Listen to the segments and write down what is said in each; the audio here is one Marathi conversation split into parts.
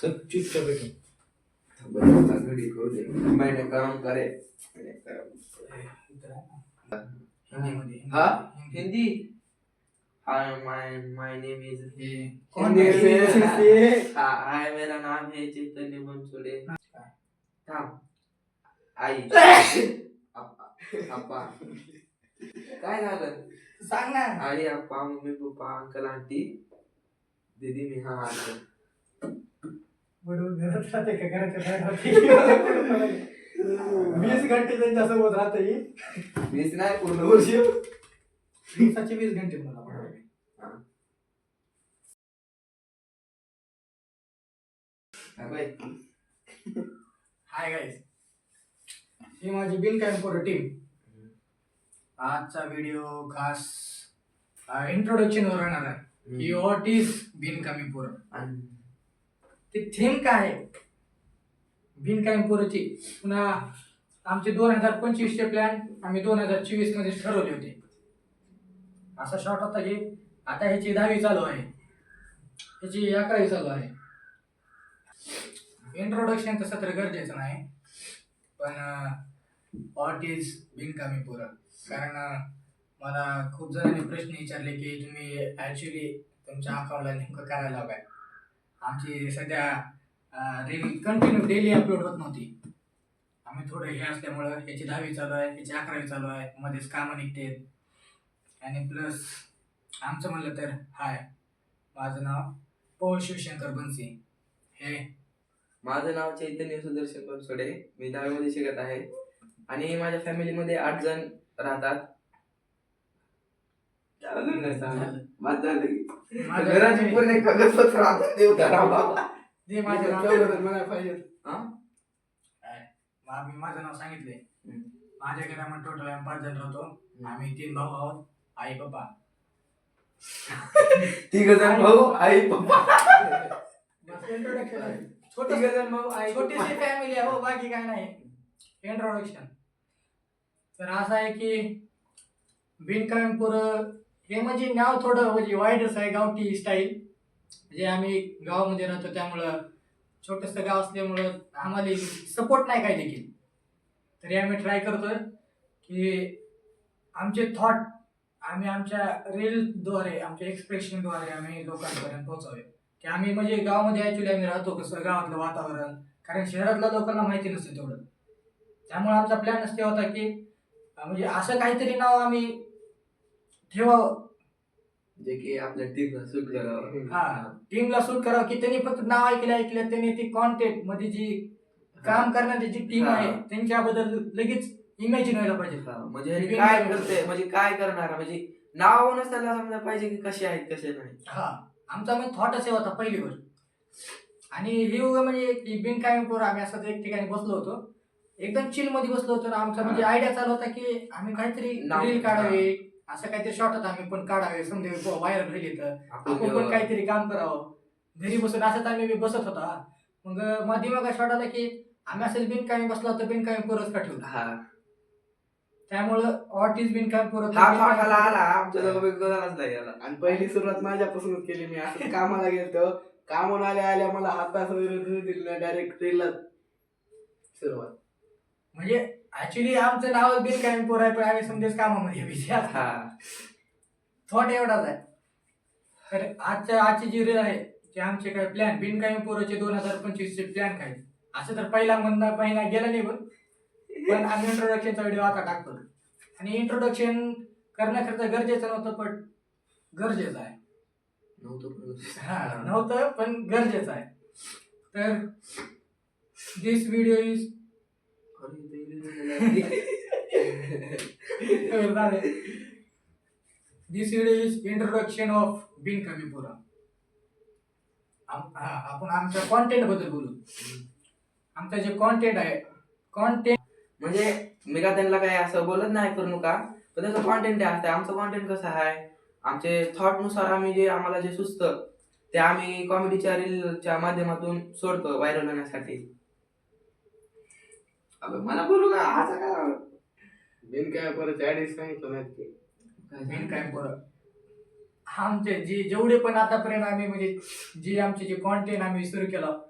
सब चुपचाप बैठो. घड़ी करू दे. मैंने काम करे. हिंदीमध्ये. हाँ Hindi. Hi my name is. कौन है? हाय मेरा नाम है चैतन्य बनसोडे. थांब. आई. अप्पा. काय झालं? सांग ना. आई अप्पा मम्मी पप्पा अंकल आंटी दीदी मी हा आलो. वडून घरात राहते का घराच्या बाहेर राहते? 20 घंटे त्यांच्यासोबत राहते ही. 20 नाही पूर्ण वर्ष. दिवसाचे 20 घंटे मला पडावे. हाय गाईस, ही माझी बिनकामपूर टीम. आजचा व्हिडिओ खास इंट्रोडक्शन वर राहणार आहे की व्हॉट इज बिनकामीपूर. ती थीम काय आहे बिनकामीपूरची. पुन्हा आमचे 2025 चे प्लॅन आम्ही 2024 मध्ये ठरवले होते. असा शॉर्ट होता की आता ह्याची 10वी चालू आहे, ह्याची 11वी चालू आहे. इंट्रोडक्शन तसं तर गरजेचं नाही, पण व्हॉट इज बिनकामीपूर. कारण मला खूप जणांनी प्रश्न विचारले की तुम्ही ॲक्च्युली तुमच्या अकाउंटला नेमकं करायला हवं. आमची सध्या रील कंटिन्यू डेली अपलोड होत नव्हती. आम्ही थोडं हे असल्यामुळं ह्याची 10वी चालू आहे, ह्याची 11वी चालू आहे, मध्येच कामं निघते. आणि प्लस आमचं म्हणलं तर हाय, माझं नाव पवन शिवशंकर बनसी. हे माझं नाव चैतन्य सुदर्शन बनसोडे. मी 10वी मध्ये शिकत आहे आणि माझ्या फॅमिलीमध्ये 8 जण राहतात. घराची पूर्ण कागदपत्र आपण देऊ बाबा. जे माझं नाव मला पाहिजे. मी माझं नाव सांगितलंय. माझ्या घरामध्ये टोटल आम्ही 5 जण राहतो. आम्ही 3 भाऊ आहोत, आई पप्पा. 3 जण भाऊ आई पप्पा. इंट्रोडक्शन छोटीशी फॅमिली आहे हो, बाकी काय नाही. इंट्रोडक्शन तर असं आहे की बिनकामीपूर हे म्हणजे नाव थोडं म्हणजे वाईडच आहे, गावठी स्टाईल. म्हणजे आम्ही गावामध्ये राहतो त्यामुळं छोटंसं गाव असल्यामुळं आम्हाला सपोर्ट नाही काय देखील. तरी आम्ही ट्राय करतोय की आमचे थॉट आम्ही आमच्या रीलद्वारे, आमच्या एक्सप्रेशनद्वारे आम्ही लोकांपर्यंत पोहोचावे. की आम्ही म्हणजे गावामध्ये ॲक्च्युली आम्ही राहतो कसं, गावातलं वातावरण. कारण शहरातल्या लोकांना माहिती नसते तेवढं. त्यामुळे आमचा प्लॅन असते होता की म्हणजे असं काहीतरी नाव आम्ही ठेवावं जे की आपल्या टीमला सूट करावं. टीमला सूट करावं की त्यांनी फक्त नाव ऐकलं त्यांनी ती कॉन्टेंट मध्ये जी काम करणारी जी टीम आहे त्यांच्याबद्दल लगेच इमॅजिन व्हायला पाहिजे. म्हणजे काय करते, म्हणजे काय करणार, म्हणजे नाव नसताना समजा पाहिजे की कसे आहेत कसे नाही. आमचा म्हणजे थॉटच हे होता पहिली गोष्ट. आणि ही म्हणजे बिनकामीपूर आम्ही असं एक ठिकाणी बसलो होतो, एकदम चिल मध्ये बसलो होतो. आमचा म्हणजे आयडिया चालू होता की आम्ही काहीतरी रील काढावे, असं काहीतरी शॉर्ट आम्ही पण काढावे. समजा व्हायरल राहिली तर आपण पण काहीतरी काम करावं. घरी बसून असंच आम्ही बसत होता. मग माझ्या दिमागात शॉर्ट आला की आम्ही असंच बिनकामी बसलो होतो, बिनकामीपूरच का ठेवलं. त्यामुळं व्हॉट इज बिनकामीपूर आणि पहिली सुरुवात माझ्यापासूनच केली. मी असं कामाला गेलो, कामाला आल्या मला हातात वगैरे दिलं, डायरेक्ट रीलला सुरुवात. म्हणजे ऍक्च्युली आमचं नाव बिनकामीपूर आहे, पण आम्ही समजेच कामामध्ये बिझी आहोत. थॉट एवढाच आहे. तर आजची जी रील आहे ते आमचे काय प्लॅन बिनकामीपूरचे 2025 चे प्लॅन काय. असं तर पहिला महिना गेला नाही, पण आम्ही इंट्रोडक्शनचा व्हिडिओ आता टाकतो. आणि इंट्रोडक्शन करण्याकरता गरजेचं नव्हतं, पण गरजेचं आहे. नव्हतं पण गरजेचं आहे. तर दिस व्हिडिओ इज इंट्रोडक्शन ऑफ बिनकामीपूर. आपण आमच्या कॉन्टेंट बद्दल बोलू. आमचं जे कॉन्टेंट आहे, म्हणजे मी का त्यांना काही असं बोलत नाही करू नका, पण त्याचं कॉन्टेंट असतं. आमचं कॉन्टेंट कसं आहे, आमचे थॉट नुसार आम्ही जे आम्हाला जे सुचतं ते आम्ही कॉमेडीच्या रीलच्या माध्यमातून सोडतो व्हायरल होण्यासाठी. मला बोलू का असं का बिनकामीपूरचे ॲडिट सांगितलं नाही. बिनकामीपूर आमचे जेवढे पण आतापर्यंत आम्ही म्हणजे जे आमचे जे कॉन्टेंट आम्ही सुरू केलं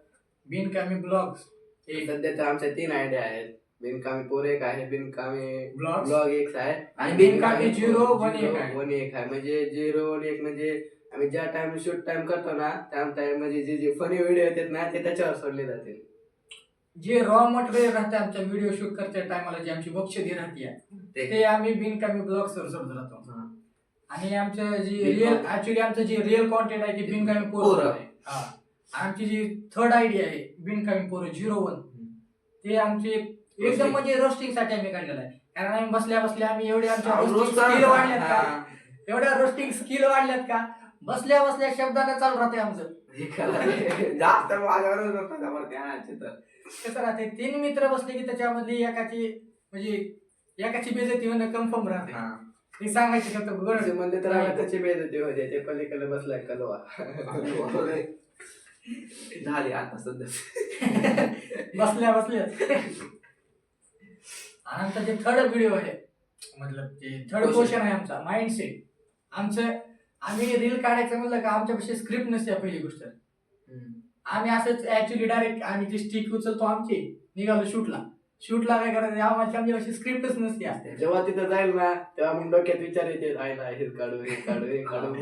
बिनकामी ब्लॉग्स एक सध्या तर आमच्या 3 आयडिया आहेत. बिनकामी पोर एक आहे, बिनकामी ब्लॉग ब्लॉग एक आहे आणि बिनकामी 0 1 1 आहे. 1 एक आहे. म्हणजे 0 1 1 म्हणजे आम्ही ज्या टाइम शूट टाइम करतो ना त्या टाइम म्हणजे जे फनी व्हिडिओ येतात ना ते त्याच्यावर सोडले जातील. जे रॉ मटेरियल राहते आमच्या व्हिडिओ शूट करते टायमाला जी आमची बक्षिसी राहते ते आम्ही बिनकामी ब्लॉग्स वर सोडत राहतो. आणि आमचं जी रिअल ऍक्च्युली आमचं जे रिअल कॉन्टेंट आहे ते बिनकामी पोरं आहे. हा. आमची जी थर्ड आयडिया आहे बिनकामी पोरं 01 ते आमचे एकदम म्हणजे रोस्टिंग साठी आम्ही काढलेलं आहे. कारण आम्ही बसल्या बसल्या आम्ही एवढे आमच्या स्किल वाढल्यात का एवढ्या रोस्टिंग स्किल वाढल्यात का बसल्या बसल्या शब्दाने चालू राहते आमचं. जास्त माझ्यावरच बघतात आम्हाला ध्यानाचे तर कसं राहते 3 मित्र बसले की त्याच्यामधली एकाची म्हणजे एकाची बेइज्जती होणं कन्फर्म राहते. हे सांगायची फक्त असे म्हणले तर आम्हाला त्याची बेइज्जती होते. ते पलीकडे बसलाय कलवा. झाली आता सध्या बसल्या बसल्या. आणि आमचा जे थर्ड व्हिडिओ आहे मतलब जे थर्ड क्वेश्चन आहे आमचा माइंडसेट. आमचं आम्ही रील काढायचं म्हणलं का आमच्यापाशी स्क्रिप्ट नसते पहिली गोष्ट. आम्ही असंच ऍक्च्युली डायरेक्ट आम्ही जी स्टिक उचलतो आमची निघालो शूटला काय करायचं आमच्यापाशी स्क्रिप्टच नसते असते. जेव्हा तिथं जाईल ना तेव्हा मग डोक्यात विचार येते आयला हे काढू हे काढू हे काढू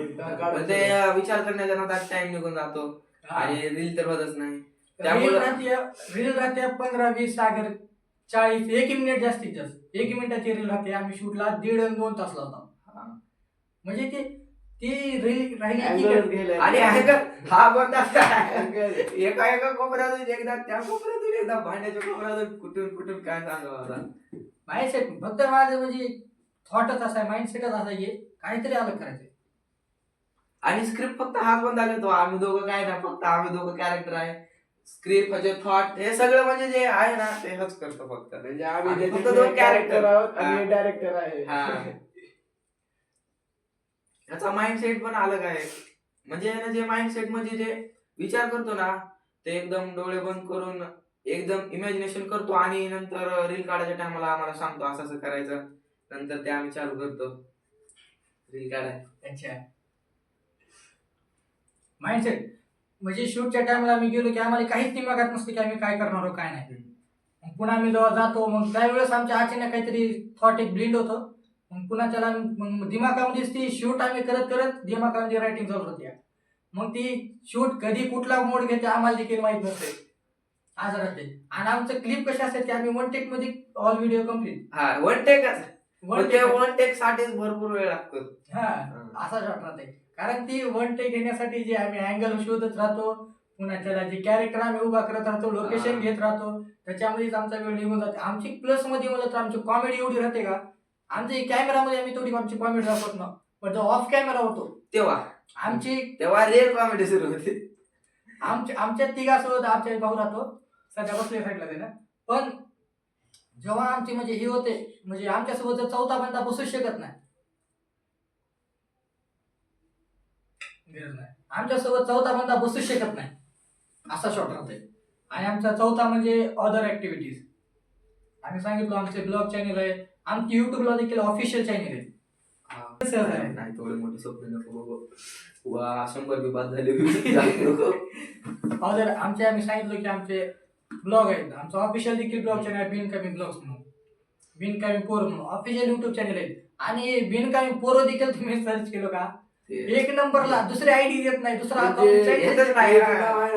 पण ते विचार करण्याच्या नादात टाइम निघून जातो आणि रील तर होतच नाही. रील राहते 15-20 अगर 40 1 मिनिट जास्तीत जास्त 1 मिनिटाची रील राहते. आम्ही शूटला 1.5 आणि 2 तास लावतो. म्हणजे ती रील राहिली आणि हा बंदा एका कोपऱ्यातून एकदा त्या कोपऱ्यातून एकदा भांड्याच्या कोपऱ्यातून कुठून काय सांगा माइंडसेट फक्त माझं म्हणजे थॉटच असा आहे माइंडसेटच असा आहे काहीतरी अलग करायचं. आणि स्क्रिप्ट फक्त हाच बंद आले तो आम्ही दोघं काय ना फक्त आम्ही दोघं कॅरेक्टर आहे. स्क्रिप्ट म्हणजे थॉट हे सगळं म्हणजे जे आहे ना ते हच करतो फक्त. म्हणजे आम्ही फक्त 2 कॅरेक्टर आहोत आणि डायरेक्टर आहे. ह्याचा माइंडसेट पण अलग आहे. म्हणजे जे माइंडसेट मध्ये जे विचार करतो ना ते एकदम डोळे बंद करून एकदम इमॅजिनेशन करतो आणि नंतर रील काढायच्या टायमाला आम्हाला सांगतो असं असं करायचं. नंतर ते आम्ही चालू करतो रील काढाय. अच्छा माइंडसेट म्हणजे शूटच्या टाइमला आम्ही गेलो की आम्हाला काहीच दिमागात नसते की आम्ही काय करणार काय नाही. पुन्हा आम्ही जेव्हा जातो मग त्यावेळेस आमच्या अचानक काहीतरी थॉट एक ब्लिंड होतो. मग पुन्हा त्याला मग दिमागामध्येच ती शूट आम्ही करत करत दिमागामध्ये रायटिंग चालू होती. मग ती शूट कधी कुठला मोड घेते आम्हाला देखील माहित नसते असं राहते. आणि आमचं क्लिप कसे असतात की आम्ही 1 टेक मध्ये all video complete. One take साठीच भरपूर वेळ लागतो. असा शॉट राहते कारण ती 1 टेक घेण्यासाठी जे आम्ही अँगल शोधत राहतो पुन्हा त्याला जे कॅरेक्टर आम्ही उभा करत राहतो लोकेशन घेत राहतो त्याच्यामध्येच आमचा वेळ निघून जाते. आमची प्लस मध्ये म्हणलं तर आमची कॉमेडी एवढी राहते का आमच्या कॅमेरामध्ये आम्ही थोडी आमची कॉमेडी दाखवत ना पण जो ऑफ कॅमेरा होतो तेव्हा रिअल कॉमेडी सुरू होते. आमच्या तिघासोबत आमच्या भाऊ राहतो सध्या बसले साईडला ते ना. पण जेव्हा आमची म्हणजे हे होते म्हणजे आमच्यासोबत जर चौथा बंदा बसूच शकत नाही आमच्यासोबत चौथा बंदा बसूच शकत नाही असा शॉट राहते. आणि आमचा चौथा म्हणजे अदर ऍक्टिव्हिटीज. आम्ही सांगितलं आमचे ब्लॉग चॅनल आहे आमची युट्यूबला देखील ऑफिशियल चॅनल आहे. नाही थोडे मोठे स्वप्न नको बाबा 100 बी बाद झाले. अदर आमचे आम्ही सांगितलं की आमचे ब्लॉग आहेत. आमचा ऑफिशियल देखील ब्लॉग चॅनल आहे बिनकामी ब्लॉग्स म्हणून बिनकामी पोरं म्हणून ऑफिशियल युट्यूब चॅनल आहे. आणि बिनकामी पोरं देखील तुम्ही सर्च केलं का 1 नंबरला दुसरी आयडी येत नाही दुसरा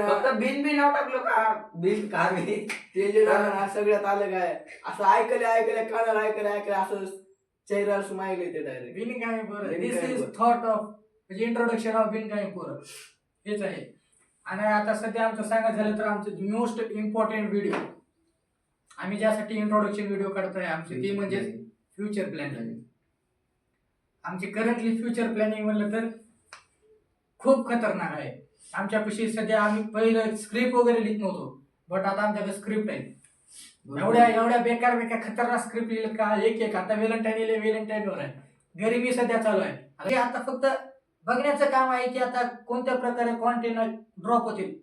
फक्त बिन नाव टाकलो का बिन का मी ते जे सगळ्यात अलग आहे. असं ऐकलं कानाला ऐकलं असं चेहरा स्माइल येते डायरेक्ट बिनकामी पोरं. दिस इज थॉट ऑफ म्हणजे इंट्रोडक्शन ऑफ बिनकामी पोरं हेच आहे. आणि आता सध्या आमचं सांगायचं झालं तर आमचं मोस्ट इम्पॉर्टंट व्हिडिओ आम्ही ज्यासाठी इंट्रोडक्शन व्हिडिओ काढतोय आमची ती म्हणजे फ्युचर प्लॅनिंग. आमची करंटली फ्युचर प्लॅनिंग म्हणलं तर खूप खतरनाक आहे. आमच्यापाशी सध्या आम्ही पहिलं स्क्रिप्ट वगैरे लिहित नव्हतो बट आता आमच्याकडे स्क्रिप्ट आहे. एवढ्या बेकार खतरनाक स्क्रिप्ट लिहिलं का एक आता व्हॅलेंटाईनवर आहे. घरी मी सध्या चालू आहे. आता फक्त बघण्याचं काम आहे की आता कोणत्या प्रकारे कॉन्टेंट ड्रॉप होतील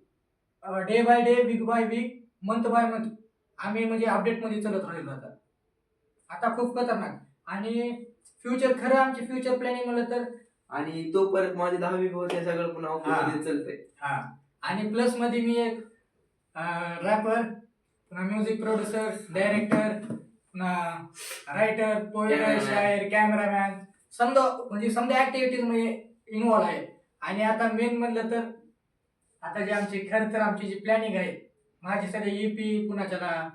day by day week by week month by month आम्ही म्हणजे अपडेटमध्ये चलत राहिलो. आता खूप खतरनाक. आणि फ्युचर खरं आमची फ्युचर प्लॅनिंग म्हणलं तर आणि तो परत माझी 10वी होते सगळं पुन्हा चलतंय. आणि प्लस मध्ये मी एक रॅपर, पुन्हा म्युझिक प्रोड्युसर, डायरेक्टर, पुन्हा रायटर, पोएट, Cameraman. शायर, कॅमेरामॅन, समजा ऍक्टिव्हिटीज मध्ये इन्व्हॉल्व आहे. आणि आता मेन म्हणलं तर आता जे आमची खरं तर आमची जी प्लॅनिंग आहे, माझी सध्या EP पुन्हा त्याला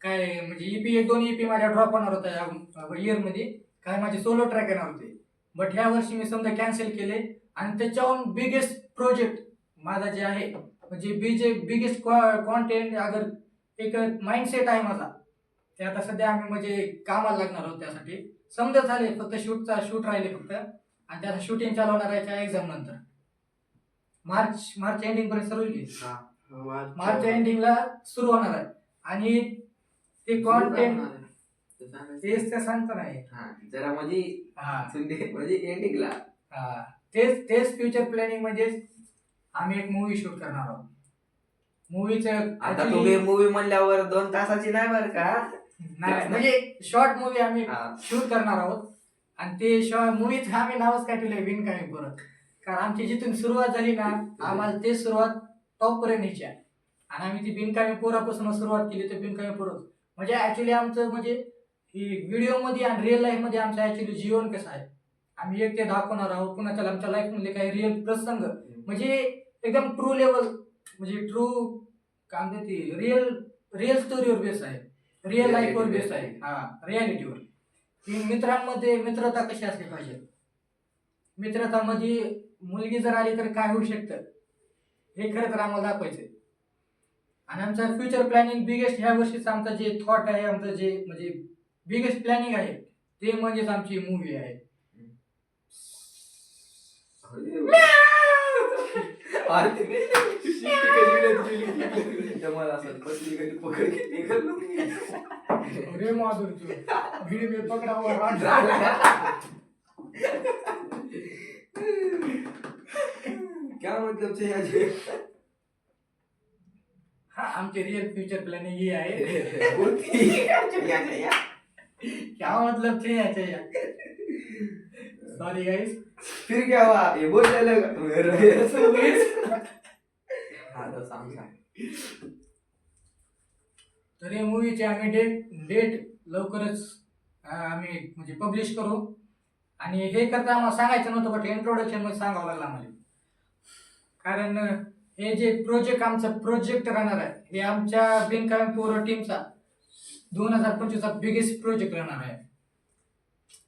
काय म्हणजे EP 1-2 EP माझ्या ड्रॉप होणार होता इयरमध्ये, काय माझे सोलो ट्रॅक येणार होते. बट ह्या वर्षी मी समजा कॅन्सल केले आणि त्याच्याहून बिगेस्ट प्रोजेक्ट माझा जे आहे म्हणजे बिगेस्ट कॉन्टेंट अगर एक माइंडसेट आहे माझा, ते आता सध्या आम्ही म्हणजे कामाला लागणार आहोत त्यासाठी. समजा झाले, फक्त शूट राहिले फक्त, आणि त्याचं शूटिंग चालवणार आहे एक्झाम नंतर. मार्च एंडिंग पर्यंत सुरू होईल. मार्च एंडिंगला सुरू होणार आहे. आणि ते कॉन्टेंट तेच ते सांगतो नाही. जरा म्हणजे म्हणजे एंडिंगला तेच फ्युचर प्लॅनिंग म्हणजे आम्ही एक मूवी शूट करणार आहोत. मूवीचं आता तुम्ही मूवी म्हणल्यावर 2 तासाची नाही बरं का, नाही म्हणजे शॉर्ट मूवी आम्ही शूट करणार आहोत. आणि ते शॉर्ट मूवीचं आम्ही नावच काय ठेवलंय बिनकामी परत. कारण आमची जिथून सुरुवात झाली ना, आम्हाला ते सुरुवात टॉप पर्यंत न्यायची आहे. आणि आम्ही ती बिनकामी पोरापासून सुरुवात केली, ते बिनकामी पोरं म्हणजे ऍक्च्युली आमचं म्हणजे व्हिडिओ मध्ये आणि रिअल लाईफ मध्ये आमचं ऍक्च्युली जीवन कसं आहे आम्ही एक ते दाखवणार आहोत. पुन्हा त्याला आमच्या लाईफ मध्ये काही रिअल प्रसंग म्हणजे एकदम ट्रू लेवल म्हणजे ट्रू काय म्हणते ती रिअल स्टोरीवर बेस आहे, रिअल लाईफवर बेस आहे. रियालिटीवर. की मित्रांमध्ये मित्रता कशी असली पाहिजे, मित्रतामध्ये मुलगी जर आली तर काय होऊ शकतं हे खरं तर आम्हाला दाखवायचंय. आणि आमचं फ्युचर प्लॅनिंग बिगेस्ट ह्या वर्षीचा आमचा जे थॉट आहे, आमचं जे म्हणजे बिगेस्ट प्लॅनिंग आहे ते म्हणजेच आमची मूवी आहे. अरे माधुरी भिड में पकड़ा हुआ क्या मतलब चाहिए? हा आमची रियल फ्युचर प्लॅनिंग ही आहे. क्या मतलब चाहिए सॉरी गाइस. फिर क्या हुआ? ये बोलने लगा. तर या मूवीची आम्ही डेट लवकरच आम्ही म्हणजे पब्लिश करू. आणि हे करता आम्हाला सांगायचं नव्हतं, बट इंट्रोडक्शन मध्ये सांगावं लागलं आम्हाला. कारण हे जे आमचं प्रोजेक्ट राहणार आहे, हे आमच्या बिनकामी पोरं टीमचा 2025चा बिगेस्ट प्रोजेक्ट राहणार आहे.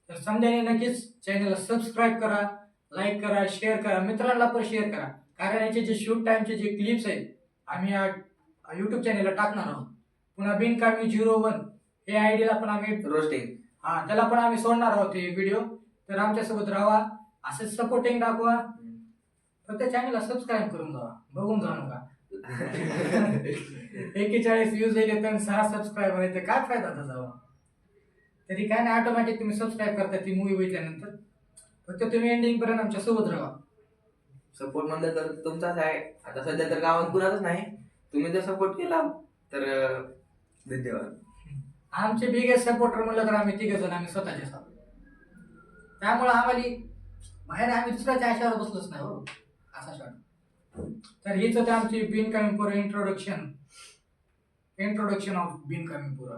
तर समजाने नक्कीच चॅनलला सबस्क्राईब करा, लाईक करा, शेअर करा, मित्रांना पण शेअर करा. कारण याचे जे शूट टाइमचे जे क्लिप्स आहेत आम्ही यूट्यूब चॅनलला टाकणार आहोत. पुन्हा बिनकामी 01 हे आयडीला पण आम्ही रोस्टिंग त्याला पण आम्ही सोडणार आहोत हे व्हिडिओ. तर आमच्यासोबत राहा, असं सपोर्टिंग दाखवा. फक्त चॅनलला सबस्क्राईब करून जावा, बघून जाऊ नका. 41 व्ह्यूज येते तर 6 सबस्क्राईबर आहे, तर काय फायदा त्याचा. तरी काय नाही, ऑटोमॅटिक तुम्ही सबस्क्राईब करता ती मूवी बघितल्यानंतर. फक्त तुम्ही एंडिंग पर्यंत आमच्या सोबत राहा. सपोर्ट म्हणलं तर तुमचाच आहे. आता सध्या तर गावात कुणाच नाही, तुम्ही जर सपोर्ट केला तर धन्यवाद. आमचे बिगेस्ट सपोर्टर म्हणलं तर आम्ही 3 जण आम्ही स्वतःचे आहोत. त्यामुळे आम्हाला बाहेर आम्ही दुसऱ्याच्या आशावर बसलोच नाही हो, असा शॉट. तर हीच होते आमची बिनकामी पोरं इंट्रोडक्शन ऑफ बिनकामी पोरं.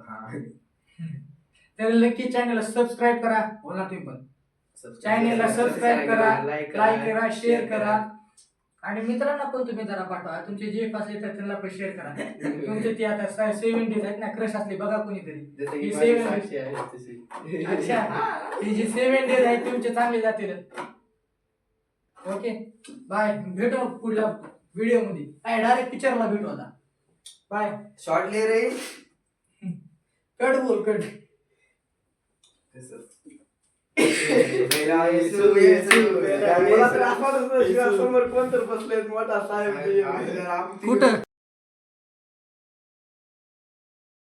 तर नक्की चॅनलला सबस्क्राईब करा. बोला तुम्ही पण चॅनलला सबस्क्राईब करा, लाईक करा, शेअर करा. आणि मित्रांना पण तुम्ही जरा पाठवा. तुमचे जे असले तर त्यांना पण शेअर करा. तुमचे ते आता 7 डेज आहेत ना, क्रश असले बघा कोणीतरी. ही 7 अच्छा, ही जी 7 डेज आहेत तुमचे चांगले जातील. ओके बाय, भेटू पुढल्या व्हिडिओ मध्ये. डायरेक्ट पिक्चरला भेटू आता. बाय. शॉर्ट ले रे, कट बोल कट. समोर कोण तर बसलेत मोठा साहेब. कुठं